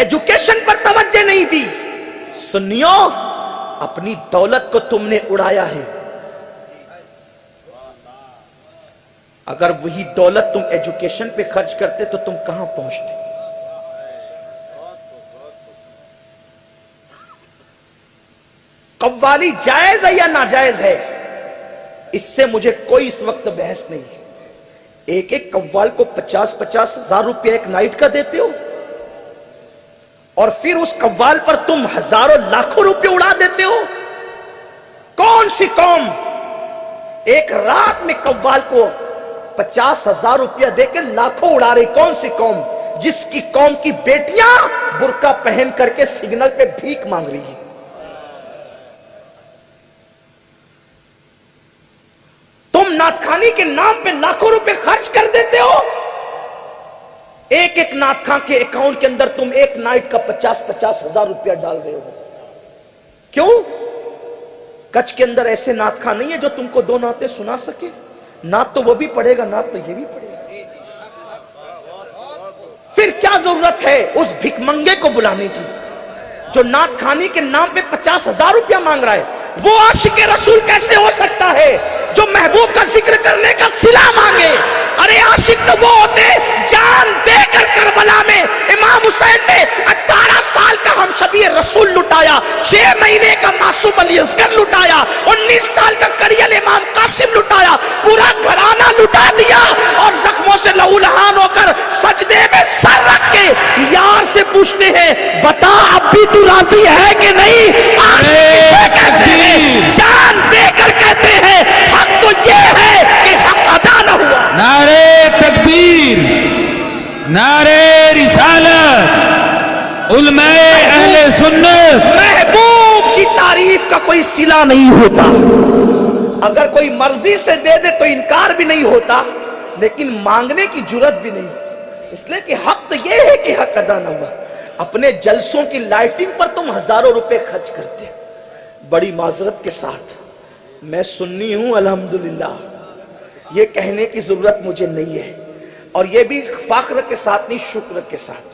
Education پر توجہ نہیں دی. سنیو، اپنی دولت کو تم نے اڑایا ہے. اگر وہی دولت تم ایجوکیشن پہ خرچ کرتے تو تم کہاں پہنچتے؟ قوالی جائز ہے یا ناجائز ہے؟ اس سے مجھے کوئی اس وقت بحث نہیں ہے. ایک ایک قوال کو 50-50 ہزار روپیہ ایک نائٹ کا دیتے ہو، اور پھر اس قوال پر تم ہزاروں لاکھوں روپے اڑا دیتے ہو. کون سی قوم ایک رات میں قوال کو 50,000 روپیہ دے کے لاکھوں اڑا رہی؟ کون سی قوم جس کی قوم کی بیٹیاں برقع پہن کر کے سگنل پہ بھیک مانگ رہی ہیں؟ تم نعت خوانی کے نام پہ لاکھوں روپے خرچ کر دیتے ہو. ایک ایک نعت خواں کے اکاؤنٹ کے اندر تم ایک نائٹ کا 50-50 ہزار روپیہ ڈال رہے ہو. کیوں؟ کچھ کے اندر ایسے نعت خواں نہیں ہے جو تم کو 2 نعتیں سنا سکے. نعت تو وہ بھی پڑھے گا، نعت تو یہ بھی پڑھے گا. پھر کیا ضرورت ہے اس بھک منگے کو بلانے کی جو نعت خوانی کے نام پہ 50,000 روپیہ مانگ رہا ہے؟ وہ عاشق رسول کیسے ہو سکتا ہے جو محبوب کا ذکر کرنے کا صلہ مانگے؟ ارے عاشق تو وہ ہوتے جان دے کر کربلا میں امام حسین نے 18 سال کا ہم شبیہ رسول لٹایا، 6 مہینے کا معصوم علی اصغر لٹایا، 19 سال کا کریل امام قاسم لٹایا، پورا گھرانہ لٹا دیا، اور زخموں سے لہو لہان ہو کر سجدے میں سر رکھ کے یار سے پوچھتے ہیں بتا اب بھی تو راضی ہے کہ نہیں؟ عاشق کہتے ہیں، جان دے کر کہتے ہیں حق تو یہ ہے کہ حق ادا نہ ہوا. نعرے تکبیر، نعرے رسالت، علماء اہل سنت. محبوب کی تعریف کا کوئی صلہ نہیں ہوتا. اگر کوئی مرضی سے دے دے تو انکار بھی نہیں ہوتا، لیکن مانگنے کی جرت بھی نہیں، اس لیے کہ حق تو یہ ہے کہ حق ادا نہ ہوا. اپنے جلسوں کی لائٹنگ پر تم ہزاروں روپے خرچ کرتے. بڑی معذرت کے ساتھ میں سنی ہوں الحمدللہ، یہ کہنے کی ضرورت مجھے نہیں ہے، اور یہ بھی فخر کے ساتھ نہیں، شکر کے ساتھ.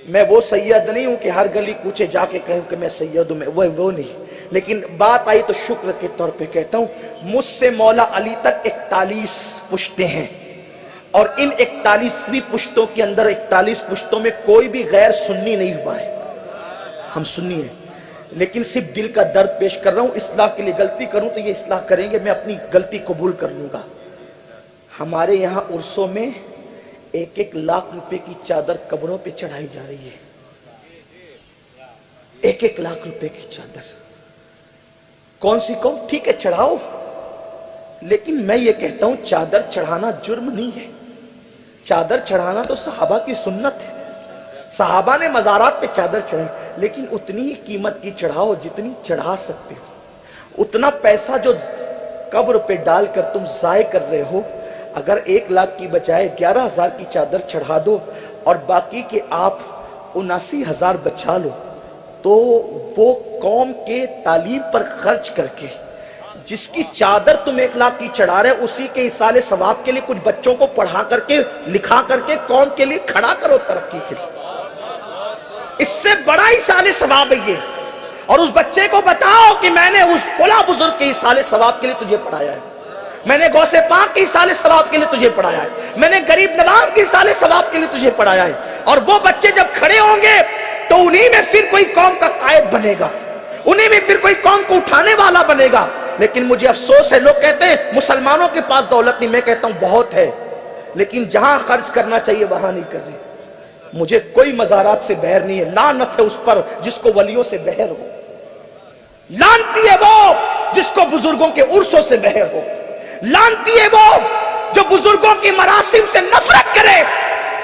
میں وہ سید نہیں ہوں کہ ہر گلی کوچے جا کے کہوں کہ میں سید ہوں، میں وہ نہیں. لیکن بات آئی تو شکر کے طور پہ کہتا ہوں. مجھ سے مولا علی تک 41 پشتیں ہیں، اور ان 41 پشتوں کے اندر 41 پشتوں میں کوئی بھی غیر سنی نہیں ہوا ہے. ہم سنی ہیں، لیکن صرف دل کا درد پیش کر رہا ہوں. اصلاح کے لیے غلطی کروں تو یہ اصلاح کریں گے، میں اپنی غلطی قبول کر لوں گا. ہمارے یہاں عرسوں میں 1-1 لاکھ روپے کی چادر قبروں پہ چڑھائی جا رہی ہے. 1-1 لاکھ روپے کی چادر. کون سی قوم؟ ٹھیک ہے چڑھاؤ، لیکن میں یہ کہتا ہوں چادر چڑھانا جرم نہیں ہے. چادر چڑھانا تو صحابہ کی سنت ہے. صحابہ نے مزارات پہ چادر چڑھائی، لیکن اتنی ہی قیمت کی چڑھاؤ جتنی چڑھا سکتے ہو. اتنا پیسہ جو قبر پہ ڈال کر تم ضائع کر رہے ہو، اگر 1 لاکھ کی بجائے 11,000 کی چادر چڑھا دو اور باقی کے آپ 79,000 بچا لو، تو وہ قوم کے تعلیم پر خرچ کر کے جس کی چادر تم 1 لاکھ کی چڑھا رہے، اسی کے ایصال ثواب کے لیے کچھ بچوں کو پڑھا کر کے لکھا کر کے قوم کے لیے کھڑا کرو ترقی کے لیے. اس سے بڑا ایصال ثواب ہے یہ. اور اس بچے کو بتاؤ کہ میں نے اس فلاں بزرگ کے ایصال ثواب کے لیے تجھے پڑھایا ہے، میں نے غوث پاک کے ایصال ثواب کے لیے تجھے پڑھایا ہے، میں نے غریب نواز کے ایصال ثواب کے لیے تجھے پڑھایا ہے. اور وہ بچے جب کھڑے ہوں گے تو انہی میں پھر کوئی قوم کا قائد بنے گا، انہی میں پھر کوئی قوم کو اٹھانے والا بنے گا. لیکن مجھے افسوس ہے، لوگ کہتے ہیں مسلمانوں کے پاس دولت نہیں. میں کہتا ہوں بہت ہے، لیکن جہاں خرچ کرنا چاہیے وہاں نہیں کر رہے. مجھے کوئی مزارات سے بہر نہیں ہے، لعنت ہے اس پر جس کو ولیوں سے بہر ہو. لعنتی ہے وہ جس کو بزرگوں کے عرصوں سے بہر ہو. لعنتی ہے وہ جو بزرگوں کے مراسم سے نفرت کرے.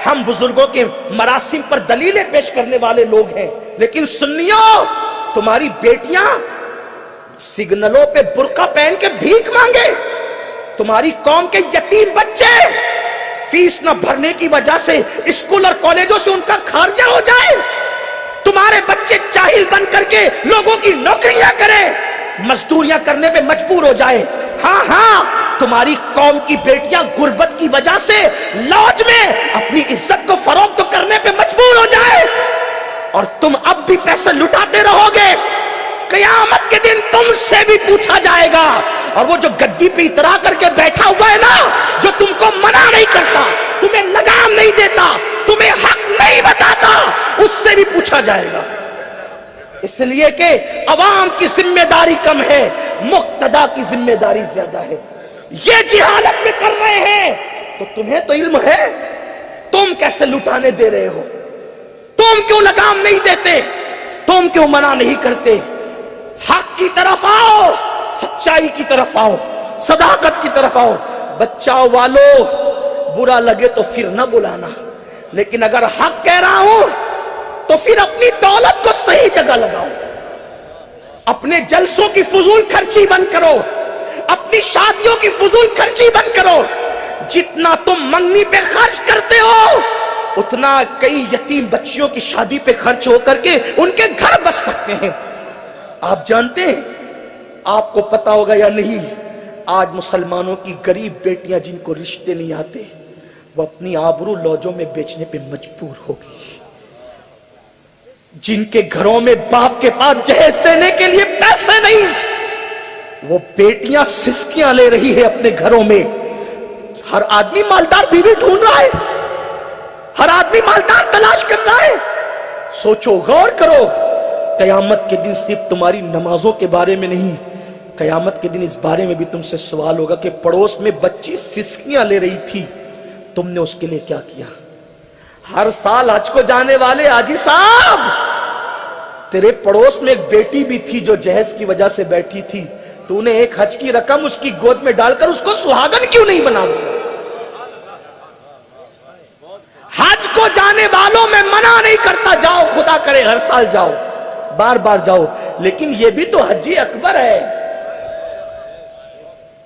ہم بزرگوں کے مراسم پر دلیلیں پیش کرنے والے لوگ ہیں، لیکن سنیوں تمہاری بیٹیاں سگنلوں پہ برقع پہن کے بھیک مانگے. تمہاری قوم کے یتیم بچے فیس نہ بھرنے کی وجہ سے اسکول اور کالجوں سے ان کا خارجہ ہو جائے. تمہارے بچے جاہل بن کر کے لوگوں کی نوکریاں کریں، مزدوریاں کرنے پہ مجبور ہو جائے. ہاں تمہاری قوم کی بیٹیاں غربت کی وجہ سے لاج میں اپنی عزت کو فروخت کرنے پہ مجبور ہو جائے. پوچھا جائے گا. اور وہ جو گدی پہ اترا کر کے بیٹھا ہوا ہے نا, جو تم کو منع نہیں کرتا, تمہیں لگام نہیں دیتا, تمہیں حق نہیں بتاتا, اس سے بھی پوچھا جائے گا. اس لیے کہ عوام کی ذمہ داری کم ہے, مقتدا کی ذمہ داری زیادہ ہے. یہ جہالت میں کر رہے ہیں تو تمہیں تو علم ہے, تم کیسے لٹانے دے رہے ہو؟ تم کیوں لگام نہیں دیتے؟ تم کیوں منع نہیں کرتے؟ حق کی طرف آؤ, سچائی کی طرف آؤ, صداقت کی طرف آؤ. بچاؤ والو, برا لگے تو پھر نہ بلانا, لیکن اگر حق کہہ رہا ہوں تو پھر اپنی دولت کو صحیح جگہ لگاؤ. اپنے جلسوں کی فضول خرچی بند کرو, اپنی شادیوں کی فضول خرچی بند کرو. جتنا تم منگنی پہ خرچ کرتے ہو اتنا کئی یتیم بچیوں کی شادی پہ خرچ ہو کر کے ان کے گھر بس سکتے ہیں. آپ جانتے ہیں, آپ کو پتا ہوگا یا نہیں, آج مسلمانوں کی غریب بیٹیاں جن کو رشتے نہیں آتے وہ اپنی آبرو لوجوں میں بیچنے پہ مجبور ہوگی. جن کے گھروں میں باپ کے پاس جہیز دینے کے لیے پیسے نہیں, وہ بیٹیاں سسکیاں لے رہی ہے اپنے گھروں میں. ہر آدمی مالدار بیوی ڈھونڈ رہا ہے, ہر آدمی مالدار تلاش کر رہا ہے. سوچو, غور کرو, قیامت کے دن صرف تمہاری نمازوں کے بارے میں نہیں, قیامت کے دن اس بارے میں بھی تم سے سوال ہوگا کہ پڑوس میں بچی سسکیاں لے رہی تھی, تم نے اس کے لیے کیا کیا؟ ہر سال حج کو جانے والے حاجی صاحب, تیرے پڑوس میں ایک بیٹی بھی تھی جو جہیز کی وجہ سے بیٹھی تھی, تو نے ایک حج کی رقم اس کی گود میں ڈال کر اس کو سہاگن کیوں نہیں بنا دیا؟ حج کو جانے والوں میں منع نہیں کرتا, جاؤ, خدا کرے ہر سال جاؤ, بار بار جاؤ, لیکن یہ بھی تو حج اکبر ہے,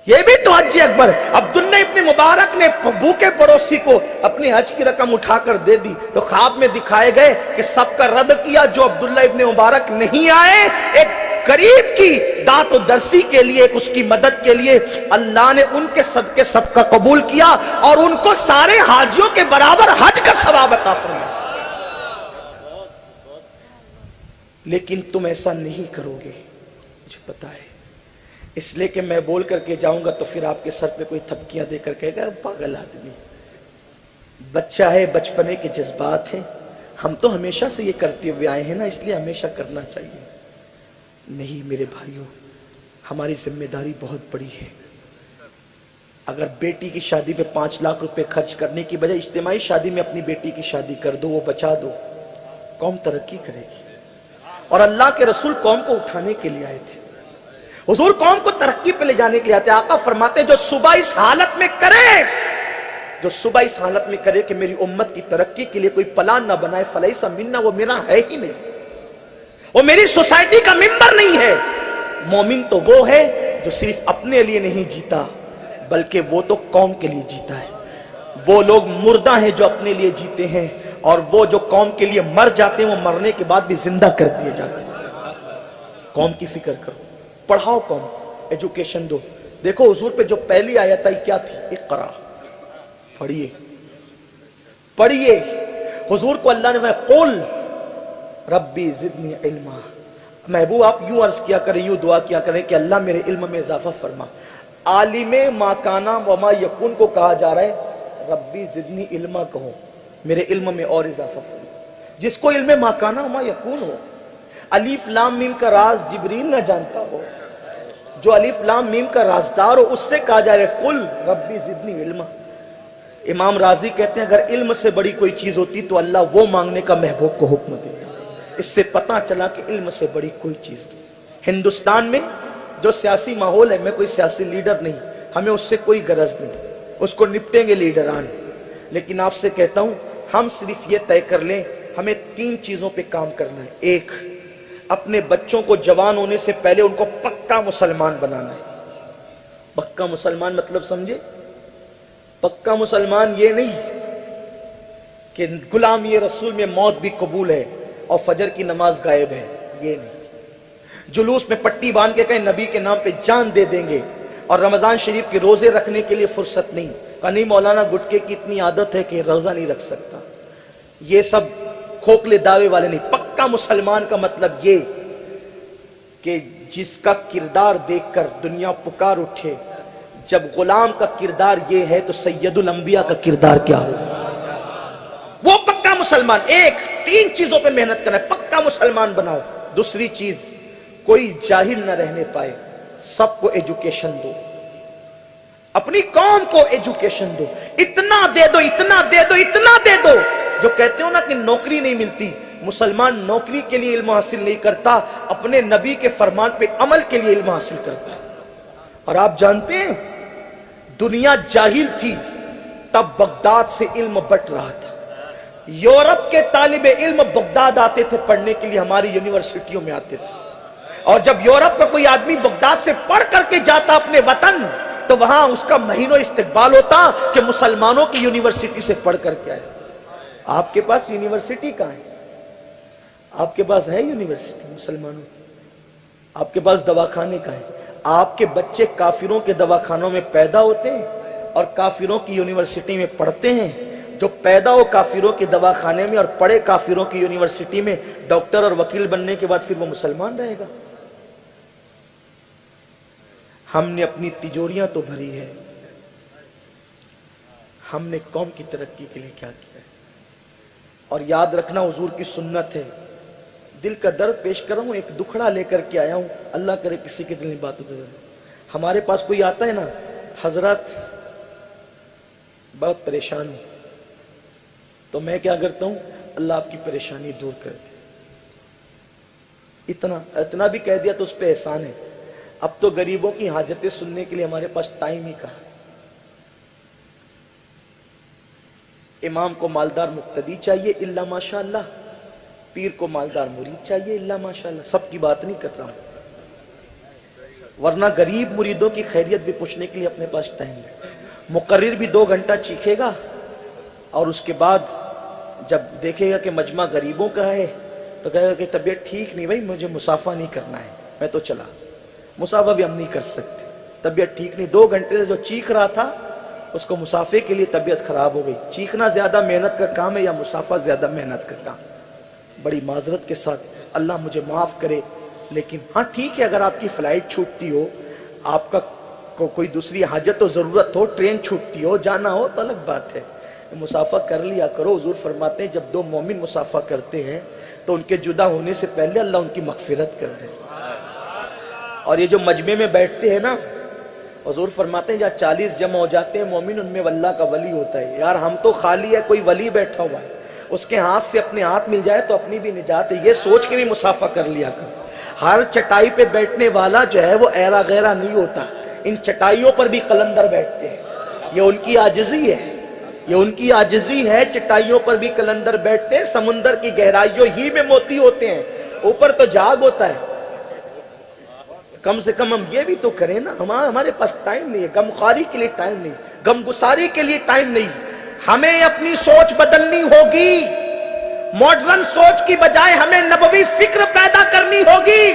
یہ بھی تو حج اکبر ہے. عبداللہ ابن مبارک نے بھوکے پڑوسی کو اپنی حج کی رقم اٹھا کر دے دی تو خواب میں دکھائے گئے کہ سب کا رد کیا, جو عبداللہ ابن مبارک نہیں آئے, ایک قریب کی دات و درسی کے لیے, ایک اس کی مدد کے لیے اللہ نے ان کے صدقے سب کا قبول کیا اور ان کو سارے حاجیوں کے برابر حج کا ثواب عطا فرمایا. لیکن تم ایسا نہیں کرو گے, مجھے پتا ہے, اس لیے کہ میں بول کر کے جاؤں گا تو پھر آپ کے سر پہ کوئی تھپکیاں دے کر کہے گا پاگل آدمی. بچہ ہے, بچپنے کے جذبات ہیں, ہم تو ہمیشہ سے یہ کرتے ہوئے آئے ہیں نا, اس لیے ہمیشہ کرنا چاہیے. نہیں میرے بھائیوں, ہماری ذمہ داری بہت بڑی ہے. اگر بیٹی کی شادی پہ 5 لاکھ روپے خرچ کرنے کی بجائے اجتماعی شادی میں اپنی بیٹی کی شادی کر دو, وہ بچا دو, قوم ترقی کرے گی. اور اللہ کے رسول قوم کو اٹھانے کے لیے آئے تھے, حضور قوم کو ترقی پہ لے جانے کے لیے آتے. آقا فرماتے جو صبح اس حالت میں کرے, جو صبح اس حالت میں کرے کہ میری امت کی ترقی کے لیے کوئی پلان نہ بنائے, فلیسا منا, وہ میرا ہے ہی نہیں, وہ میری سوسائٹی کا ممبر نہیں ہے. مومن تو وہ ہے جو صرف اپنے لیے نہیں جیتا بلکہ وہ تو قوم کے لیے جیتا ہے. وہ لوگ مردہ ہیں جو اپنے لیے جیتے ہیں, اور وہ جو قوم کے لیے مر جاتے ہیں وہ مرنے کے بعد بھی زندہ کر دیے جاتے ہیں. قوم کی فکر کرو, پڑھاؤ قوم کو, ایجوکیشن دو. دیکھو حضور پہ جو پہلی آیت آئی کیا تھی؟ اقرا, پڑھیے پڑھیے. حضور کو اللہ نے قل ربی زدنی علما, محبوب آپ یوں عرض کیا کریں, یوں دعا کیا کریں کہ اللہ میرے علم میں اضافہ فرما. عالم ما کانا وما یکون کو کہا جا رہا ہے ربی زدنی علما کہو, میرے علم میں اور اضافہ فرما. جس کو علم ما کانا وما یکون ہو, الف لام میم کا راز جبریل نہ جانتا ہو, جو الف لام میم کا رازدار ہو, اس سے کہا جا رہا ہے قل ربی زدنی علما. امام رازی کہتے ہیں اگر علم سے بڑی کوئی چیز ہوتی تو اللہ وہ مانگنے کا محبوب کو حکم دیتا. اس سے پتہ چلا کہ علم سے بڑی کوئی چیز نہیں. ہندوستان میں جو سیاسی ماحول ہے, میں کوئی سیاسی لیڈر نہیں, ہمیں اس سے کوئی غرض نہیں, اس کو نپٹیں گے لیڈران. لیکن آپ سے کہتا ہوں ہم صرف یہ طے کر لیں ہمیں 3 چیزوں پہ کام کرنا ہے. ایک, اپنے بچوں کو جوان ہونے سے پہلے ان کو پکا مسلمان بنانا ہے. پکا مسلمان مطلب سمجھے؟ پکا مسلمان یہ نہیں کہ غلامی رسول میں موت بھی قبول ہے اور فجر کی نماز غائب ہے, یہ نہیں. جلوس میں پٹی باندھ کے کہیں نبی کے نام پہ جان دے دیں گے اور رمضان شریف کے روزے رکھنے کے لیے فرصت نہیں, نہیں مولانا گٹکے کی اتنی عادت ہے کہ روزہ نہیں رکھ سکتا. یہ سب کھوکھلے دعوے والے نہیں. پکا مسلمان کا مطلب یہ کہ جس کا کردار دیکھ کر دنیا پکار اٹھے، جب غلام کا کردار یہ ہے تو سید الانبیاء کا کردار کیا ہو؟ وہ پکا مسلمان، ایک 3 چیزوں پہ محنت کرنا ہے، پکا مسلمان بناؤ۔ دوسری چیز، کوئی جاہل نہ رہنے پائے، سب کو ایجوکیشن دو، اپنی قوم کو ایجوکیشن دو، اتنا دے دو، اتنا دے دو، اتنا دے دو۔ جو کہتے ہو نا کہ نوکری نہیں ملتی، مسلمان نوکری کے لیے علم حاصل نہیں کرتا، اپنے نبی کے فرمان پہ عمل کے لیے علم حاصل کرتا ہے۔ اور آپ جانتے ہیں دنیا جاہل تھی تب بغداد سے علم بٹ رہا تھا، یورپ کے طالب علم بغداد آتے تھے پڑھنے کے لیے، ہماری یونیورسٹیوں میں آتے تھے، اور جب یورپ کا کوئی آدمی بغداد سے پڑھ کر کے جاتا اپنے وطن تو وہاں اس کا مہینوں استقبال ہوتا کہ مسلمانوں کی یونیورسٹی سے پڑھ کر کے آئے۔ آپ کے پاس یونیورسٹی کہاں ہے؟ آپ کے پاس ہے یونیورسٹی مسلمانوں کی؟ آپ کے پاس دواخانے کہاں ہے؟ آپ کے بچے کافروں کے دواخانوں میں پیدا ہوتے ہیں اور کافروں کی یونیورسٹی میں پڑھتے ہیں؟ جو پیدا ہو کافروں کے دواخانے میں اور پڑھے کافروں کی یونیورسٹی میں، ڈاکٹر اور وکیل بننے کے بعد پھر وہ مسلمان رہے گا؟ ہم نے اپنی تجوریاں تو بھری ہے، ہم نے قوم کی ترقی کے لیے کیا کیا ہے؟ اور یاد رکھنا حضور کی سنت ہے۔ دل کا درد پیش کر رہا ہوں، ایک دکھڑا لے کر کے آیا ہوں، اللہ کرے کسی کے دل میں بات اتر۔ ہمارے پاس کوئی آتا ہے نا، حضرت بہت پریشان ہوں، تو میں کیا کرتا ہوں، اللہ آپ کی پریشانی دور کر دے۔ اتنا بھی کہہ دیا تو اس پہ احسان ہے۔ اب تو غریبوں کی حاجتیں سننے کے لیے ہمارے پاس ٹائم ہی کہاں۔ امام کو مالدار مقتدی چاہیے الا ماشاء اللہ، پیر کو مالدار مرید چاہیے الا ماشاء اللہ، سب کی بات نہیں کر رہا ہوں، ورنہ غریب مریدوں کی خیریت بھی پوچھنے کے لیے اپنے پاس ٹائم ہے۔ مقرر بھی 2 گھنٹہ چیکھے گا اور اس کے بعد جب دیکھے گا کہ مجمع غریبوں کا ہے تو کہے گا کہ طبیعت ٹھیک نہیں، بھائی مجھے مسافہ نہیں کرنا ہے، میں تو چلا۔ مسافہ بھی ہم نہیں کر سکتے، طبیعت ٹھیک نہیں۔ 2 گھنٹے سے جو چیخ رہا تھا اس کو مسافے کے لیے طبیعت خراب ہو گئی۔ چیخنا زیادہ محنت کا کام ہے یا مسافہ زیادہ محنت کا کام؟ بڑی معذرت کے ساتھ اللہ مجھے معاف کرے، لیکن ہاں ٹھیک ہے، اگر آپ کی فلائٹ چھوٹتی ہو، آپ کا کوئی دوسری حاجت و ضرورت ہو، ٹرین چھوٹتی ہو، جانا ہو تو الگ بات ہے، مسافہ کر لیا کرو۔ حضور فرماتے ہیں جب 2 مومن مسافہ کرتے ہیں تو ان کے جدا ہونے سے پہلے اللہ ان کی مغفرت کر دے۔ اور یہ جو مجمع میں بیٹھتے ہیں نا، حضور فرماتے ہیں جہاں 40 جمع ہو جاتے ہیں مومن، ان میں اللہ کا ولی ہوتا ہے۔ یار ہم تو خالی ہے، کوئی ولی بیٹھا ہوا ہے، اس کے ہاتھ سے اپنے ہاتھ مل جائے تو اپنی بھی نجات ہے، یہ سوچ کے بھی مسافہ کر لیا کر۔ ہر چٹائی پہ بیٹھنے والا جو ہے وہ ایرا غیرہ نہیں ہوتا، ان چٹائیوں پر بھی قلندر بیٹھتے ہیں، یہ ان کی عاجزی ہے، یہ ان کی عاجزی ہے، چٹائیوں پر بھی قلندر بیٹھتے ہیں، سمندر کی گہرائیوں ہی میں موتی ہوتے ہیں، اوپر تو جاگ ہوتا ہے۔ کم سے کم ہم یہ بھی تو کریں نا، ہمارے پاس ٹائم نہیں ہے، غم خواری کے لیے ٹائم نہیں، غم گساری کے لیے ٹائم نہیں۔ ہمیں اپنی سوچ بدلنی ہوگی، ماڈرن سوچ کی بجائے ہمیں نبوی فکر پیدا کرنی ہوگی۔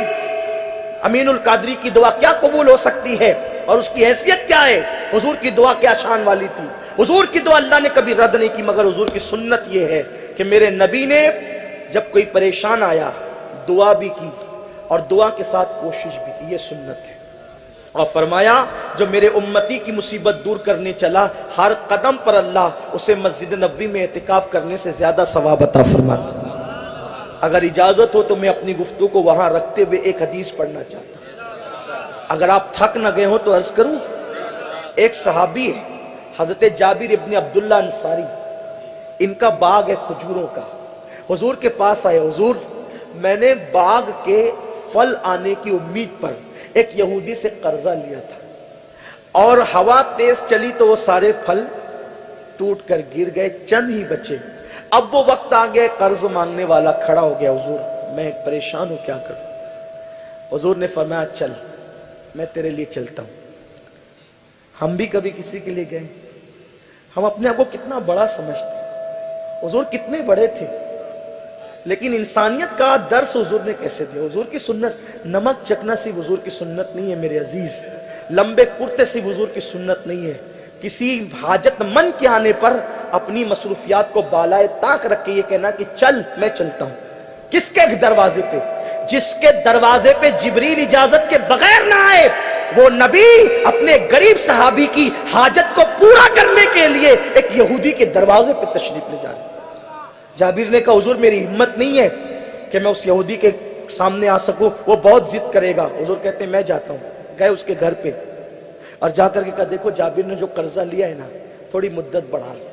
امین القادری کی دعا کیا قبول ہو سکتی ہے اور اس کی حیثیت کیا ہے؟ حضور کی دعا کیا شان والی تھی، حضور کی دعا اللہ نے کبھی رد نہیں کی، مگر حضور کی سنت یہ ہے کہ میرے نبی نے جب کوئی پریشان آیا دعا بھی کی اور دعا کے ساتھ کوشش بھی کی، یہ سنت ہے۔ اور فرمایا جو میرے امتی کی مصیبت دور کرنے چلا، ہر قدم پر اللہ اسے مسجد نبوی میں اعتکاف کرنے سے زیادہ ثواب عطا فرماتا۔ اگر اجازت ہو تو میں اپنی گفتگو کو وہاں رکھتے ہوئے ایک حدیث پڑھنا چاہتا ہوں، اگر آپ تھک نہ گئے ہو تو عرض کروں۔ ایک صحابی ہے حضرت جابر ابن عبداللہ انصاری، ان کا باغ ہے کھجوروں کا، حضور کے پاس آئے، حضور میں نے باغ کے پھل آنے کی امید پر ایک یہودی سے قرضہ لیا تھا، اور ہوا تیز چلی تو وہ سارے پھل ٹوٹ کر گر گئے، چند ہی بچے۔ اب وہ وقت آ گیا، قرض مانگنے والا کھڑا ہو گیا، حضور میں پریشان ہوں، کیا کروں؟ حضور نے فرمایا چل میں تیرے لیے چلتا ہوں۔ ہم بھی کبھی کسی کے لیے گئے، ہم اپنے آپ کو کتنا بڑا سمجھتے ہیں، حضور کتنے بڑے تھے، لیکن انسانیت کا درس حضور نے کیسے دیا؟ حضور کی سنت، نمک چکنا صرف حضور کی سنت نہیں ہے میرے عزیز، لمبے کرتے صرف حضور کی سنت نہیں ہے، کسی حاجت مند کے آنے پر اپنی مصروفیات کو بالائے طاق رکھ کے یہ کہنا کہ چل میں چلتا ہوں۔ کس کے دروازے پہ؟ جس کے دروازے پہ جبریل اجازت کے بغیر نہ آئے، وہ نبی اپنے غریب صحابی کی حاجت کو پورا کرنے کے لیے ایک یہودی کے دروازے پہ تشریف لے جا رہے۔ جابر نے کہا حضور میری ہمت نہیں ہے کہ میں اس یہودی کے سامنے آ سکوں، وہ بہت ضد کرے گا۔ حضور کہتے ہیں میں جاتا ہوں۔ گئے اس کے گھر پہ اور جا کر کے کہا دیکھو جابر نے جو قرضہ لیا ہے نا، تھوڑی مدت بڑھا لو،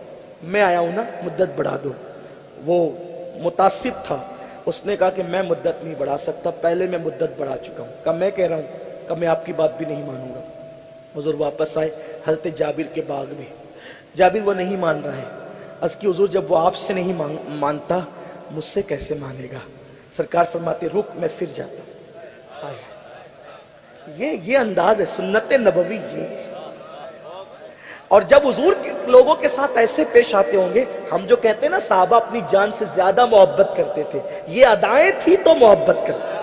میں آیا ہوں نا، مدت بڑھا دو۔ وہ متعصب تھا، اس نے کہا کہ میں مدت نہیں بڑھا سکتا، پہلے میں مدت بڑھا چکا ہوں۔ کہا میں کہہ رہا ہوں، کہا میں آپ کی بات بھی نہیں مانوں گا۔ حضور واپس آئے حضرت جابر کے باغ میں، جابر وہ نہیں مان رہا ہے۔ عرض کی حضور جب وہ آپ سے نہیں مانتا مجھ سے کیسے مانے گا؟ سرکار فرماتے رک میں پھر جاتا ہوں۔ یہ انداز ہے سنت نبوی، یہ ہے۔ اور جب حضور لوگوں کے ساتھ ایسے پیش آتے ہوں گے، ہم جو کہتے ہیں نا صحابہ اپنی جان سے زیادہ محبت کرتے تھے، یہ ادائیں تھی تو محبت کرتے تھے،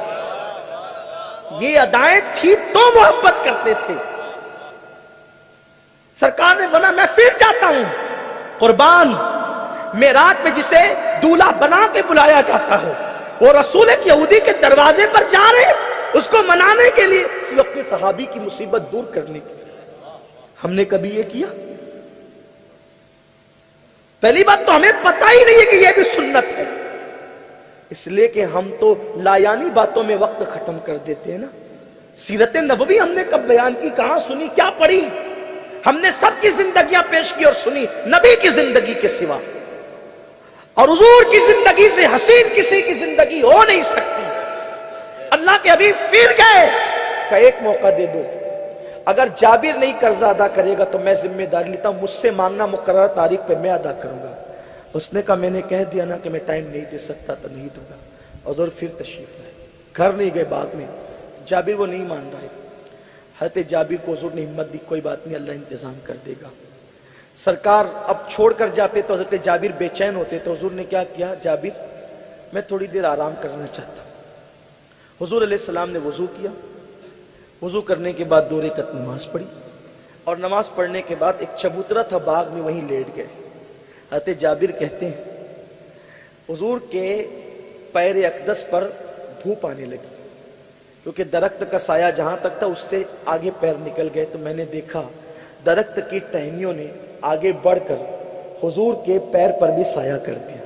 یہ ادائیں تھی تو محبت کرتے تھے۔ سرکار نے فرمایا میں پھر جاتا ہوں قربان، معراج میں جسے دولہا بنا کے بلایا جاتا ہے، وہ رسول ایک یہودی کے دروازے پر جا رہے اس کو منانے کے لیے، صرف اپنے صحابی کی مصیبت دور کرنے کے لیے۔ ہم نے کبھی یہ کیا؟ پہلی بات تو ہمیں پتہ ہی نہیں ہے کہ یہ بھی سنت ہے، اس لیے کہ ہم تو لایانی باتوں میں وقت ختم کر دیتے ہیں نا۔ سیرت نبوی ہم نے کب بیان کی، کہاں سنی، کیا پڑھی؟ ہم نے سب کی زندگیاں پیش کی اور سنی، نبی کی زندگی کے سوا، اور حضور کی زندگی سے حسین کسی کی زندگی ہو نہیں سکتی۔ اللہ کے حبیب پھر گئے کہ ایک موقع دے دو، اگر جابر نہیں قرضہ ادا کرے گا تو میں ذمہ داری لیتا ہوں، مجھ سے مانگنا مقررہ تاریخ پہ میں ادا کروں گا۔ اس نے کہا میں نے کہہ دیا نا کہ میں ٹائم نہیں دے سکتا تو نہیں دوں گا۔ حضور پھر تشریف لائے، گھر نہیں گئے باغ میں، جابر وہ نہیں مان رہا ہے۔ حضرت جابر کو حضور نے ہمت دی، کوئی بات نہیں اللہ انتظام کر دے گا۔ سرکار اب چھوڑ کر جاتے تو حضرت جابر بے چین ہوتے، تو حضور نے کیا کیا، جابر میں تھوڑی دیر آرام کرنا چاہتا ہوں۔ حضور علیہ السلام نے وضو کیا، وضو کرنے کے بعد 2 رکعت نماز پڑھی، اور نماز پڑھنے کے بعد ایک چبوترا تھا باغ میں وہیں لیٹ گئے۔ حضرت جابر کہتے ہیں حضور کے پیر اقدس پر دھوپ آنے لگی، کیونکہ درخت کا سایہ جہاں تک تھا اس سے آگے پیر نکل گئے، تو میں نے دیکھا درخت کی ٹہنیوں نے آگے بڑھ کر حضور کے پیر پر بھی سایہ کر دیا،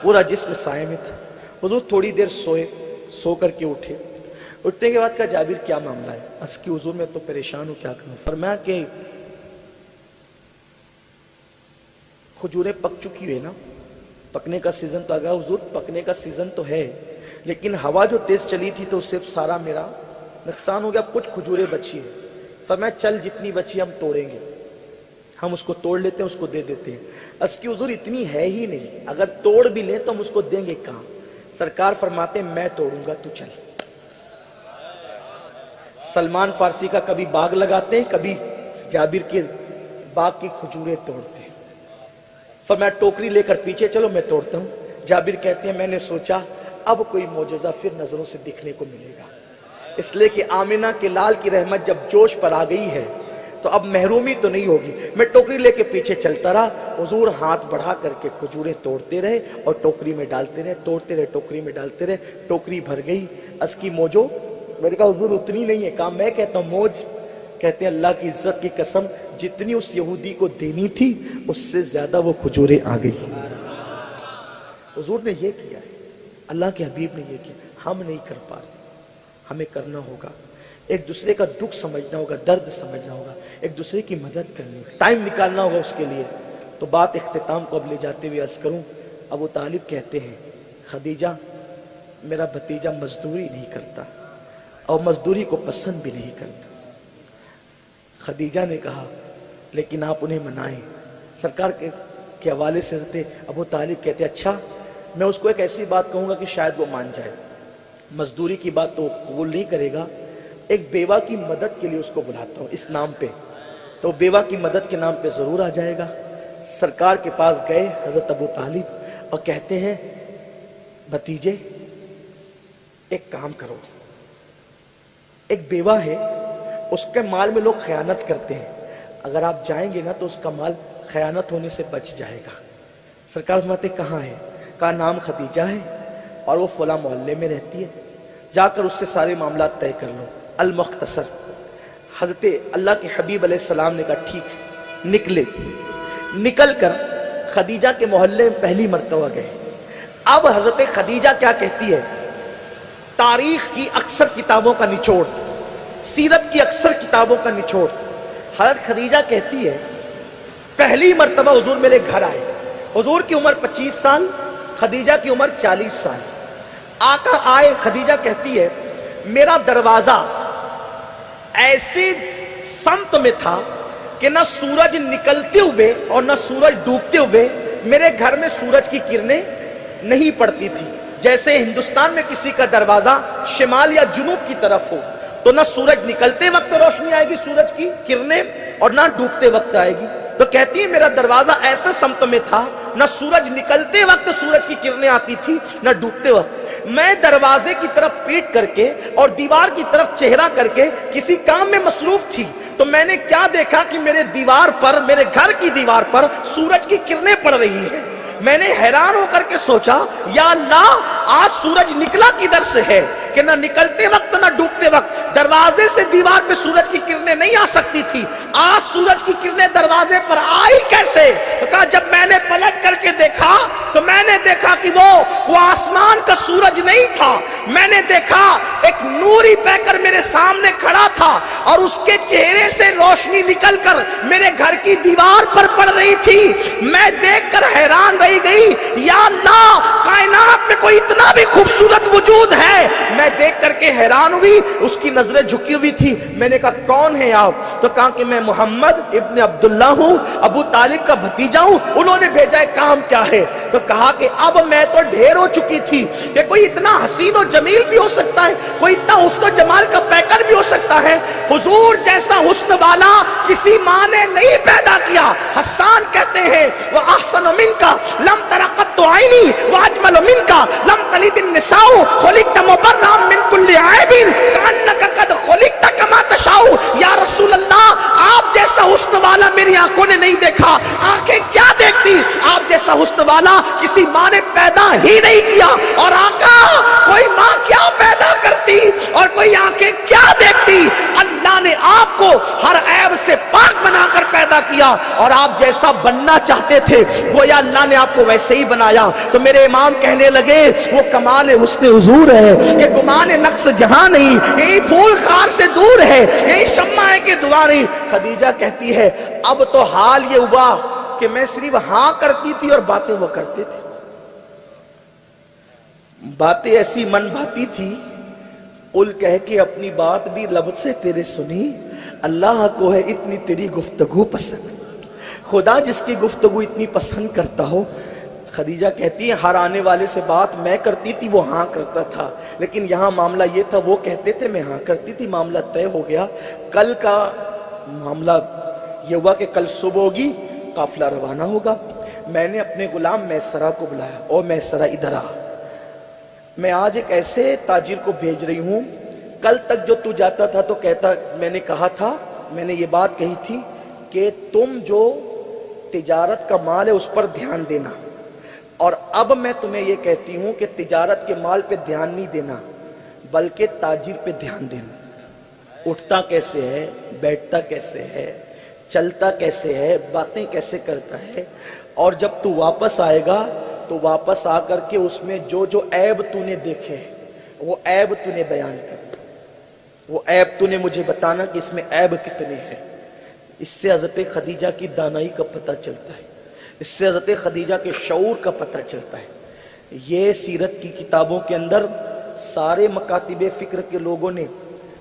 پورا جسم سایہ میں تھا۔ حضور تھوڑی دیر سوئے، سو کر کے اٹھے، اٹھنے کے بعد کہا جابر کیا معاملہ ہے؟ عرض کی حضور میں تو پریشان ہوں، کیا کروں؟ فرمایا کہ کھجوریں پک چکی ہوئی نا، پکنے کا سیزن تو آ گیا۔ حضور پکنے کا سیزن تو ہے، لیکن ہوا جو تیز چلی تھی تو اس سے سارا میرا نقصان ہو گیا، کچھ کھجوریں بچی ہیں۔ فرمایا چل جتنی بچی ہم توڑیں گے، ہم اس کو توڑ لیتے ہیں، اس کو دے دیتے ہیں۔ عرض کی حضور اتنی ہے ہی نہیں، اگر توڑ بھی لیں تو ہم اس کو دیں گے کہاں؟ سرکار فرماتے ہیں میں توڑوں گا، تو چل۔ سلمان فارسی کا کبھی باغ لگاتے ہیں، کبھی جابر کے باغ کی کھجوریں توڑتے ہیں۔ فرمایا ٹوکری لے کر پیچھے چلو میں توڑتا ہوں۔ جابر کہتے ہیں میں نے سوچا اب کوئی معجزہ پھر نظروں سے دکھنے کو ملے گا، اس لیے کہ آمنہ کے لال کی رحمت جب جوش پر آ گئی ہے تو اب محرومی تو نہیں ہوگی۔ میں ٹوکری لے کے پیچھے چلتا رہا، حضور ہاتھ بڑھا کر کے کھجوریں توڑتے رہے اور ٹوکری میں ڈالتے رہے، توڑتے رہے، ٹوکری میں ڈالتے رہے، ٹوکری بھر گئی۔ اس کی موجو، میں نے کہا حضور اتنی نہیں ہے، کہا میں کہتا ہوں موج، کہتے ہیں اللہ کی عزت کی قسم جتنی اس یہودی کو دینی تھی اس سے زیادہ وہ کھجوریں آ گئی۔ حضور نے یہ کیا ہے، اللہ کے حبیب نے یہ کیا، ہم نہیں کر پا رہے، ہمیں کرنا ہوگا۔ ایک دوسرے کا دکھ سمجھنا ہوگا، درد سمجھنا ہوگا، ایک دوسرے کی مدد کرنی ہوگی، ٹائم نکالنا ہوگا اس کے لیے۔ تو بات اختتام کو اب لے جاتے ہوئے عرض کروں، ابو طالب کہتے ہیں خدیجہ میرا بھتیجا مزدوری نہیں کرتا اور مزدوری کو پسند بھی نہیں کرتا۔ خدیجہ نے کہا لیکن آپ انہیں منائیں۔ سرکار کے حوالے سے حضرت ابو طالب کہتے ہیں اچھا میں اس کو ایک ایسی بات کہوں گا کہ شاید وہ مان جائے، مزدوری کی بات تو قبول نہیں کرے گا، ایک بیوہ کی مدد کے لیے اس کو بلاتا ہوں اس نام پہ، تو بیوہ کی مدد کے نام پہ ضرور آ جائے گا۔ سرکار کے پاس گئے حضرت ابو طالب اور کہتے ہیں بھتیجے ایک کام کرو، ایک بیوہ ہے اس کے مال میں لوگ خیانت کرتے ہیں، اگر آپ جائیں گے نا تو اس کا مال خیانت ہونے سے بچ جائے گا۔ سرکار فرماتے کہاں ہے؟ کہا نام خدیجہ ہے اور وہ فلاں محلے میں رہتی ہے، جا کر اس سے سارے معاملات طے کر لو۔ المختصر، حضرت اللہ کے حبیب علیہ السلام نے کہا ٹھیک ہے، نکلے۔ نکل کر خدیجہ کے محلے میں پہلی مرتبہ گئے۔ اب حضرت خدیجہ کیا کہتی ہے؟ تاریخ کی اکثر کتابوں کا نچوڑ، سیرت کی اکثر کتابوں کا نچوڑ، حضرت خدیجہ کہتی ہے پہلی مرتبہ حضور میرے گھر آئے، حضور کی عمر 25 سال، خدیجہ کی عمر 40 سال۔ آقا آئے، خدیجہ کہتی ہے میرا دروازہ ایسے سمت میں تھا کہ نہ سورج نکلتے ہوئے اور نہ سورج ڈوبتے ہوئے میرے گھر میں سورج کی کرنیں نہیں پڑتی تھی۔ جیسے ہندوستان میں کسی کا دروازہ شمال یا جنوب کی طرف ہو تو نہ سورج نکلتے وقت روشنی آئے گی سورج کی کرنیں اور نہ ڈوبتے وقت آئے گی، تو کہتی ہے میرا دروازہ ایسے سمت میں تھا نہ سورج نکلتے وقت سورج کی کرنیں آتی تھی نہ ڈوبتے وقت۔ میں دروازے کی طرف پیٹ کر کے اور دیوار کی طرف چہرہ کر کے کسی کام میں مصروف تھی، تو میں نے کیا دیکھا کہ میرے دیوار پر، میرے گھر کی دیوار پر سورج کی کرنیں پڑ رہی ہیں۔ میں نے حیران ہو کر کے سوچا یا اللہ آج سورج نکلا کدھر سے ہے کہ نہ نکلتے وقت نہ ڈوبتے وقت دروازے سے دیوار پہ سورج کی کرنیں نہیں آ سکتی تھی، آج سورج کی کرنیں دروازے پر آئی کیسے؟ تو کہا جب میں نے پلٹ کر کے دیکھا تو میں نے دیکھا کہ وہ آسمان کا سورج نہیں تھا، میں نے دیکھا ایک نوری پہ کر میرے سامنے کھڑا تھا اور اس کے چہرے سے روشنی نکل کر میرے گھر کی دیوار پر پڑ رہی تھی۔ میں دیکھ کر حیران رہ گئی یا اللہ کائنات میں کوئی اتنا بھی خوبصورت وجود ہے؟ میں دیکھ کر کے حیران ہوئی، اس کی نظریں جھکی ہوئی تھی۔ میں نے کہا کون ہے آپ؟ تو کہا کہ میں محمد ابن عبداللہ ہوں، ابو طالب کا بھتیجا ہوں، انہوں نے بھیجا ہے، کام کیا ہے؟ تو کہا کہ اب میں تو ڈھیر ہو چکی تھی کہ کوئی اتنا حسین و جمیل بھی ہو سکتا ہے، کوئی اتنا حسن و جمال کا پیکر بھی ہو سکتا ہے، حضور جیسا حسن والا کسی ماں نے نہیں پیدا کیا۔ حسان کہتے ہیں وَأَحْسَنُ مِنْكَ لَمْ تَرَ قَطُّ عَيْنِي وَأَجْمَلُ مِنْكَ لَمْ تَلِدِ النِّسَاءُ خُلِقْتَ مُبَرَّأً مِنْ كُلِّ عَيْبٍ كَأَنَّكَ قَدْ خُلِقْتَ كَمَا تَشَاءُ۔ یا رسول اللہ آپ جیسا حسن والا میری آنکھوں نے نہیں دیکھا، آنکھیں کیا دیکھتی؟ آپ جیسا حسن والا کسی ماں نے پیدا ہی نہیں کیا۔ اور آقا کوئی ماں کیا پیدا کرتی اور کوئی آنکھیں کیا دیکھتی؟ اللہ نے آپ کو ہر عیب سے پاک بنا کر پیدا کیا اور آپ جیسا بننا چاہتے تھے گویا اللہ نے آپ کو ویسے ہی بنایا۔ تو میرے امام کہنے لگے وہ کمال حسن حضور ہے کہ گمان نقص جہاں نہیں، یہی پھول خار سے دور ہے، یہی شمع ہے کہ دعا نہیں۔ خدیجہ کہتی ہے اب تو حال یہ ہوا کہ میں صرف ہاں کرتی تھی اور باتیں وہ کرتے تھے، باتیں ایسی من بھاتی تھی، قل کہہ کے اپنی بات بھی لب سے تیرے سنی، اللہ کو ہے اتنی تیری گفتگو پسند۔ خدا جس کی گفتگو اتنی پسند کرتا ہو۔ خدیجہ کہتی ہے ہر آنے والے سے بات میں کرتی تھی، وہ ہاں کرتا تھا، لیکن یہاں معاملہ یہ تھا وہ کہتے تھے میں ہاں کرتی تھی، معاملہ طے ہو گیا۔ کل کا معاملہ یہ ہوا کہ کل صبح ہوگی، قافلہ روانہ ہوگا۔ میں نے اپنے غلام میسرہ کو بلایا، او میسرہ ادھر آ، میں آج ایک ایسے تاجر کو بھیج رہی ہوں، کل تک جو تو جاتا تھا تو کہتا، میں نے کہا تھا، میں نے یہ بات کہی تھی کہ تم جو تجارت کا مال ہے اس پر دھیان دینا، اور اب میں تمہیں یہ کہتی ہوں کہ تجارت کے مال پہ دھیان نہیں دینا بلکہ تاجر پہ دھیان دینا۔ اٹھتا کیسے ہے، بیٹھتا کیسے ہے، چلتا کیسے ہے، باتیں کیسے کرتا ہے، اور جب تو واپس آئے گا تو واپس آ کر کے اس میں جو جو عیب تو نے دیکھے وہ عیب تو نے بیان کرنا، وہ عیب تو نے مجھے بتانا کہ اس میں عیب کتنے ہیں۔ اس سے حضرت خدیجہ کی دانائی کا پتہ چلتا ہے، اس سے حضرت خدیجہ کے شعور کا پتہ چلتا ہے۔ یہ سیرت کی کتابوں کے اندر سارے مکاتب فکر کے لوگوں نے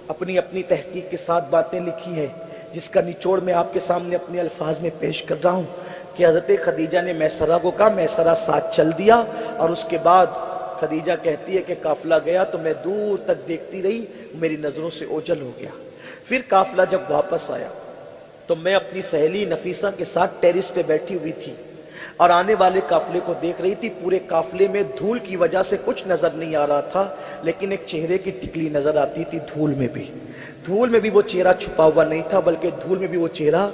اپنی اپنی تحقیق کے ساتھ باتیں لکھی ہیں، جس کا نچوڑ میں آپ کے سامنے اپنے الفاظ میں پیش کر رہا ہوں کہ حضرت خدیجہ نے میسرہ کو کہا، میسرہ ساتھ چل دیا، اور اس کے بعد خدیجہ کہتی ہے کہ قافلہ گیا تو میں دور تک دیکھتی رہی، میری نظروں سے اوجھل ہو گیا۔ پھر قافلہ جب واپس آیا تو میں اپنی سہیلی نفیسہ کے ساتھ ٹیرس پہ بیٹھی ہوئی تھی اور آنے والے قافلے کو دیکھ رہی تھی۔ پورے قافلے میں دھول کی وجہ سے کچھ نظر نہیں آ رہا تھا، لیکن ایک چہرے کی ٹکلی نظر آتی تھی دھول میں بھی۔ دھول میں بھی وہ چہرہ چھپا ہوا نہیں تھا بلکہ دھول میں بھی وہ چہرہ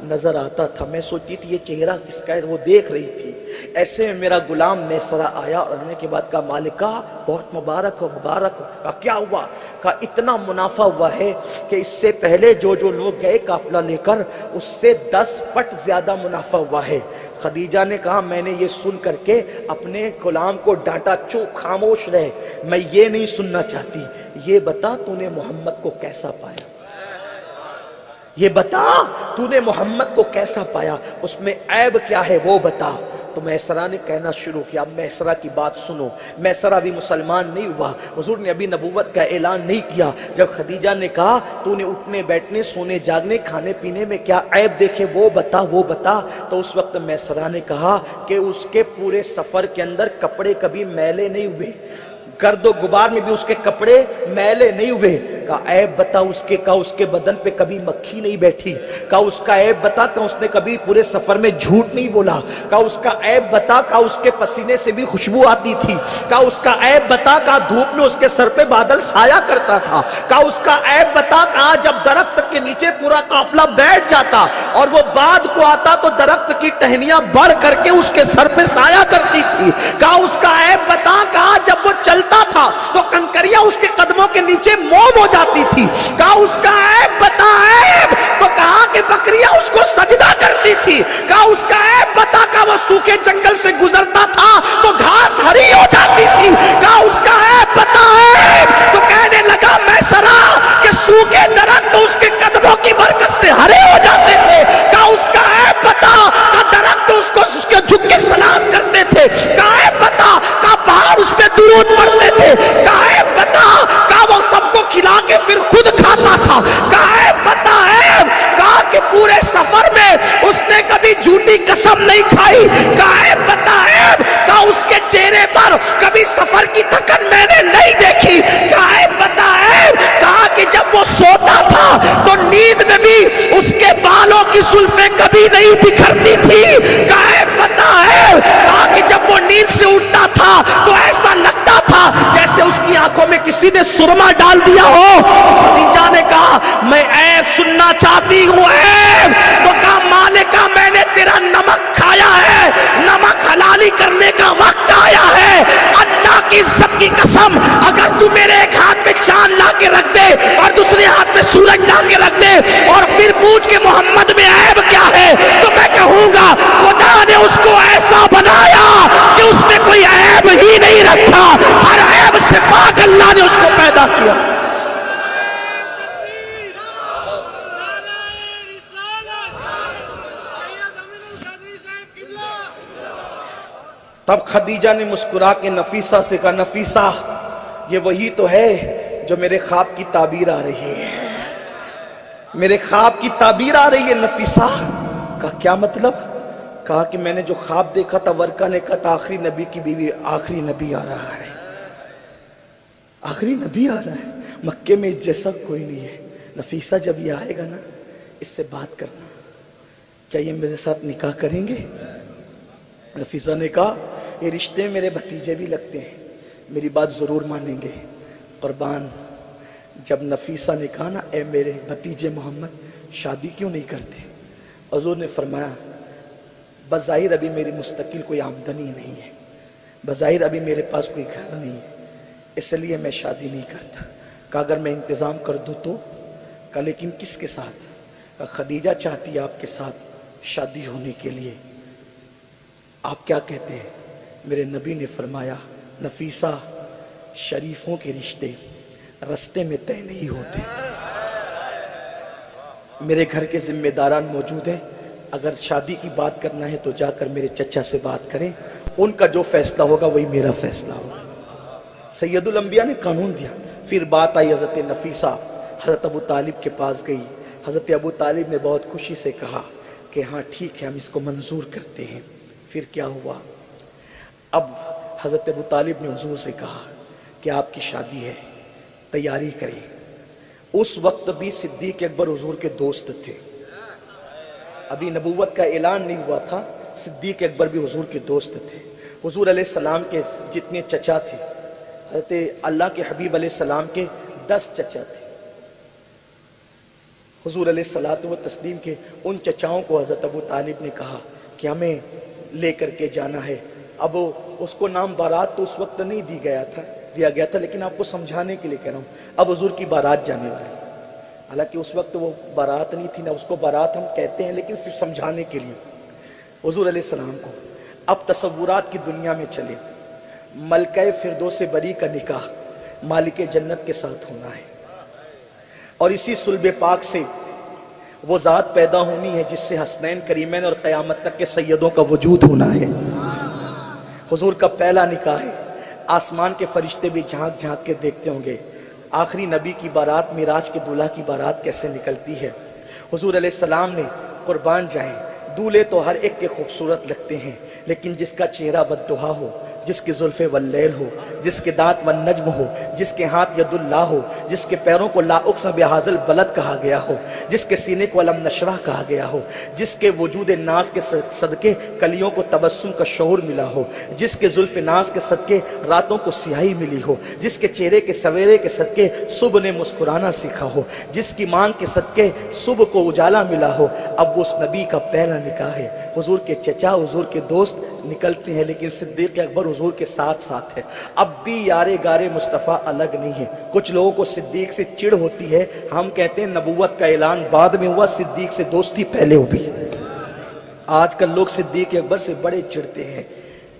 نظر آتا تھا۔ میں سوچتی تھی یہ چہرہ کس کا ہے، وہ دیکھ رہی تھی۔ ایسے میں میرا غلام میسرہ آیا اور آنے کے بعد کہا مالکہ بہت مبارک ہو مبارک ہو. کہا کیا ہوا؟ کہا اتنا منافع ہوا ہے کہ اس سے پہلے جو لوگ گئے قافلہ لے کر اس سے 10 پٹ زیادہ منافع ہوا ہے. خدیجہ نے کہا میں نے یہ سن کر کے اپنے غلام کو ڈانٹا چپ خاموش رہے، میں یہ نہیں سننا چاہتی، یہ بتا تو نے محمد کو کیسا پایا، یہ بتا تو نے محمد کو کیسا پایا، اس میں عیب کیا ہے وہ بتا. تو میسرہ نے کہنا شروع کیا. اب میسرہ کی بات سنو. میسرہ بھی مسلمان نہیں ہوا، حضور نے ابھی نبوت کا اعلان نہیں کیا. جب خدیجہ نے کہا تو نے اٹھنے بیٹھنے سونے جاگنے کھانے پینے میں کیا عیب دیکھے وہ بتا وہ بتا، تو اس وقت میسرہ نے کہا کہ اس کے پورے سفر کے اندر کپڑے کبھی میلے نہیں ہوئے، گرد و غبار میں بھی اس کے کپڑے میلے نہیں ہوئے. کہا عیب بتا اس کے، کہا اس کے بدن پہ کبھی مکھی نہیں بیٹھی. کہا اس کا عیب بتا، کہا اس نے کبھی پورے سفر میں جھوٹ نہیں بولا. کہا اس کا عیب بتا، کہا اس کے پسینے سے بھی خوشبو آتی تھی. کہا اس کا عیب بتا، کہا دھوپ میں اس کے سر پہ بادل سایہ کرتا تھا. کہا اس کا عیب بتا، کہا جب درخت کے نیچے پورا قافلہ بیٹھ جاتا اور وہ بعد کو آتا تو درخت کی ٹہنیاں بڑھ کر کے اس کے سر پہ سایہ کرتی تھی. کہا اس کا عیب بتا، کہا جب وہ چلتا تھا تو کنکریاں اس کے قدموں کے نیچے موم ہو جاتی تھی. کہا اس کا عیب بتا عیب، تو کہا کہ بکریاں اس کو سجدہ کرتی تھی. کہا اس کا عیب بتا، کہا وہ سوکھے جنگل سے گزرتا تھا تو گھاس ہری ہو جاتی تھی. کہا اس کا عیب بتا عیب، تو کہنے لگا میسرہ کہ سوکھے درخت اس کے قدموں کی برکت سے ہرے ہو جاتے تھے. کہا اس کا عیب بتا، کہا درخت اس کے جھک کے سلام کرتے تھے. کہا عیب بتا، کہا پہاڑ اس پہ درود پڑھتے تھے. کہا عیب بتا، کہا وہ سب کو کھلا کے پھر خود کھاتا تھا. کہا عیب بتا عیب، کہا کہ پورے سفر میں اس نے کبھی جھوٹی قسم نہیں کھائی. کہا عیب بتا عیب، کہا اس کے چہرے پر کبھی سفر کی تھکن میں نے نہیں دیکھی. کہا عیب بتا عیب، کہا کہ جب وہ سوتا تھا تو نیند میں بھی اس کے بالوں کی زلفیں کبھی نہیں بکھرتی تھی. کہا عیب بتا عیب، کہا کہ جب وہ نیند سے اٹھتا تھا تو ایسا لگتا تھا جیسے اس کی آنکھوں میں کسی نے سرما ڈال دیا ہو. خدیجہ نے کہا میں عیب سننا چاہتی ہوں عیب. تو کہا مالکہ میں نے تیرا نمک کھایا ہے، نمک حلالی کرنے کا وقت آیا ہے. اللہ کی عزت کی قسم اگر تو میرے ایک ہاتھ میں چاند لا کے رکھ دے اور دوسرے ہاتھ میں سورج لا کے رکھ دے اور پھر پوچھ کے محمد میں عیب کیا ہے تو میں کہوں گا خدا نے اس کو ایسا بنایا کہ اس میں کوئی عیب ہی نہیں رکھا، ہر عیب سے پاک اللہ نے اس کو پیدا کیا. تب خدیجہ نے مسکرا کے نفیسہ سے کہا نفیسہ یہ وہی تو ہے جو میرے خواب کی تعبیر آ رہی ہے، میرے خواب کی تعبیر آ رہی ہے. نفیسہ کہا کیا مطلب؟ کہا کہ میں نے جو خواب دیکھا تھا ورقہ نے کہا تھا آخری نبی کی بیوی آخری نبی آ رہا ہے، آخری نبی آ رہا ہے، مکے میں اس جیسا کوئی نہیں ہے. نفیسہ جب یہ آئے گا نا اس سے بات کرنا، کیا یہ میرے ساتھ نکاح کریں گے؟ نفیسہ نے کہا یہ رشتے میرے بھتیجے بھی لگتے ہیں، میری بات ضرور مانیں گے. قربان جب نفیسہ نے کہا نا اے میرے بھتیجے محمد شادی کیوں نہیں کرتے، حضور نے فرمایا بظاہر ابھی میری مستقل کوئی آمدنی نہیں ہے، بظاہر ابھی میرے پاس کوئی گھر نہیں ہے، اس لیے میں شادی نہیں کرتا. کہا اگر میں انتظام کر دوں تو؟ کہا لیکن کس کے ساتھ؟ کہا خدیجہ چاہتی ہے آپ کے ساتھ شادی ہونے کے لیے، آپ کیا کہتے ہیں؟ میرے نبی نے فرمایا نفیسہ شریفوں کے رشتے رستے میں طے نہیں ہوتے. میرے گھر کے ذمہ داران موجود ہیں، اگر شادی کی بات کرنا ہے تو جا کر میرے چچا سے بات کریں، ان کا جو فیصلہ ہوگا وہی میرا فیصلہ ہوگا. سید الانبیاء نے قانون دیا. پھر بات آئی حضرت نفیسہ حضرت ابو طالب کے پاس گئی. حضرت ابو طالب نے بہت خوشی سے کہا کہ ہاں ٹھیک ہے ہم اس کو منظور کرتے ہیں. پھر کیا ہوا؟ اب حضرت ابو طالب نے حضور سے کہا کہ آپ کی شادی ہے، تیاری کریں. اس وقت بھی صدیق اکبر حضور کے دوست تھے، ابھی نبوت کا اعلان نہیں ہوا تھا. صدیق اکبر بھی حضور کے دوست تھے. حضور علیہ السلام کے جتنے چچا تھے، حضرت اللہ کے حبیب علیہ السلام کے 10 چچا تھے. حضور علیہ الصلوۃ و تسلیم کے ان چچاؤں کو حضرت ابو طالب نے کہا کہ ہمیں لے کر کے جانا ہے. اب اس کو نام بارات تو اس وقت نہیں دیا گیا تھا لیکن آپ کو سمجھانے کے لیے کہہ رہا ہوں. اب حضور کی بارات جانے والی, حالانکہ اس وقت وہ بارات نہیں تھی نا, اس کو بارات ہم کہتے ہیں لیکن صرف سمجھانے کے لیے. حضور علیہ السلام کو اب تصورات کی دنیا میں چلے, ملکہ فردوس بری کا نکاح مالک جنت کے ساتھ ہونا ہے, اور اسی صلب پاک سے وہ ذات پیدا ہونی ہے جس سے حسنین کریمین اور قیامت تک کے سیدوں کا وجود ہونا ہے. حضور کا پہلا نکاح ہے. آسمان کے فرشتے بھی جھانک جھانک کے دیکھتے ہوں گے آخری نبی کی بارات, معراج کے دولہا کی بارات کیسے نکلتی ہے. حضور علیہ السلام نے قربان جائیں, دولہے تو ہر ایک کے خوبصورت لگتے ہیں, لیکن جس کا چہرہ والضحیٰ ہو, جس کی زلفیں واللیل ہو, جس کے دانت والنجم ہو, جس کے ہاتھ ید اللہ ہو, جس کے پیروں کو لا اقسم بہذا البلد کہا گیا ہو, جس کے سینے کو علم نشرح کہا گیا ہو, جس کے وجود ناز کے صدقے کلیوں کو تبسم کا شعور ملا ہو, جس کے زلف ناز کے صدقے راتوں کو سیاہی ملی ہو, جس کے چہرے کے سویرے کے صدقے صبح نے مسکرانا سیکھا ہو, جس کی مانگ کے صدقے صبح کو اجالا ملا ہو. اب اس نبی کا پہلا نکاح ہے. حضور کے چچا, حضور کے دوست نکلتے ہیں, لیکن صدیق اکبر حضور کے ساتھ ساتھ ہے. اب بھی یارے گارے مصطفیٰ الگ نہیں ہے. کچھ لوگوں کو صدیق سے چڑ ہوتی ہے, ہم کہتے ہیں نبوت کا اعلان بعد میں ہوا, صدیق سے دوستی پہلے ہوئی. آج کل لوگ صدیق اکبر سے بڑے چڑھتے ہیں,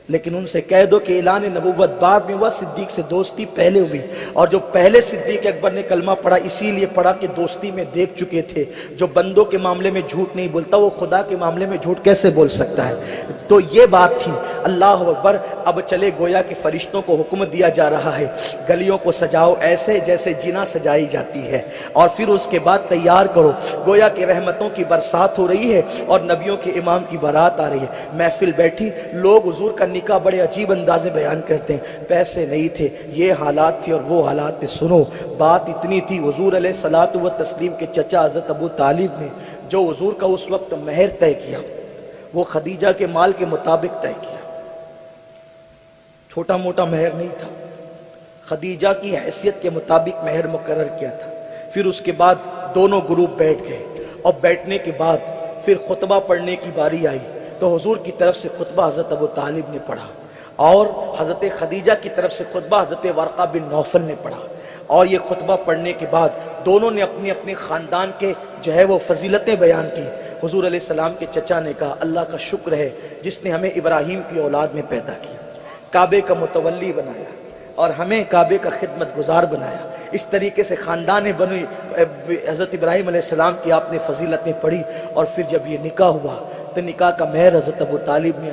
لیکن ان سے کہہ دو کہ اعلان نبوت بعد میں ہوا, صدیق سے دوستی پہلے ہوئی. اور جو پہلے صدیق اکبر نے کلمہ پڑھا اسی لیے پڑھا کہ دوستی میں دیکھ چکے تھے. جو بندوں کے معاملے میں جھوٹ نہیں بولتا وہ خدا کے معاملے میں جھوٹ کیسے بول سکتا ہے. تو یہ بات تھی. اللہ اکبر. اب چلے گویا کہ فرشتوں کو حکم دیا جا رہا ہے, گلیوں کو سجاؤ ایسے جیسے جنا سجائی جاتی ہے, اور پھر اس کے بعد تیار کرو. گویا کہ رحمتوں کی برسات ہو رہی ہے اور نبیوں کے امام کی بارات آ رہی ہے. محفل بیٹھی, لوگ حضور کا نکاح بڑے عجیب انداز بیان کرتے ہیں. پیسے نہیں تھے, یہ حالات تھے اور وہ حالات تھے. سنو, بات اتنی تھی. حضور علیہ الصلوۃ والتسلیم کے چچا حضرت ابو طالب نے جو حضور کا اس وقت مہر طے کیا وہ خدیجہ کے مال کے مطابق طے کیا. چھوٹا موٹا مہر نہیں تھا, خدیجہ کی حیثیت کے مطابق مہر مقرر کیا تھا. پھر اس کے بعد دونوں گروپ بیٹھ گئے, اور بیٹھنے کے بعد پھر خطبہ پڑھنے کی باری آئی. تو حضور کی طرف سے خطبہ حضرت ابو طالب نے پڑھا, اور حضرت خدیجہ کی طرف سے خطبہ حضرت ورقہ بن نوفل نے پڑھا. اور یہ خطبہ پڑھنے کے بعد دونوں نے اپنی اپنے خاندان کے جو ہے وہ فضیلتیں بیان کی. حضور علیہ السلام کے چچا نے کہا اللہ کا شکر ہے جس نے ہمیں ابراہیم کی اولاد میں پیدا کیا, کعبے کا متولی بنایا اور ہمیں کعبے کا خدمت گزار بنایا. اس طریقے سے خاندان بنو حضرت ابراہیم علیہ السلام کی آپ نے فضیلتیں پڑھی. اور پھر جب یہ نکاح ہوا تو نکاح کا مہر حضرت ابو طالب نے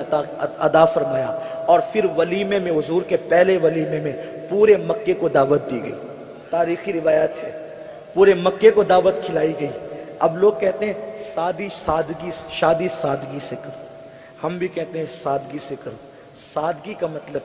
ادا فرمایا. اور پھر ولیمے میں, حضور کے پہلے ولیمے میں پورے مکے کو دعوت دی گئی. تاریخی روایت ہے, پورے مکے کو دعوت کھلائی گئی. اب لوگ کہتے ہیں شادی سادگی سے کرو, ہم بھی کہتے ہیں سادگی سے کرو. سادگی کا مطلب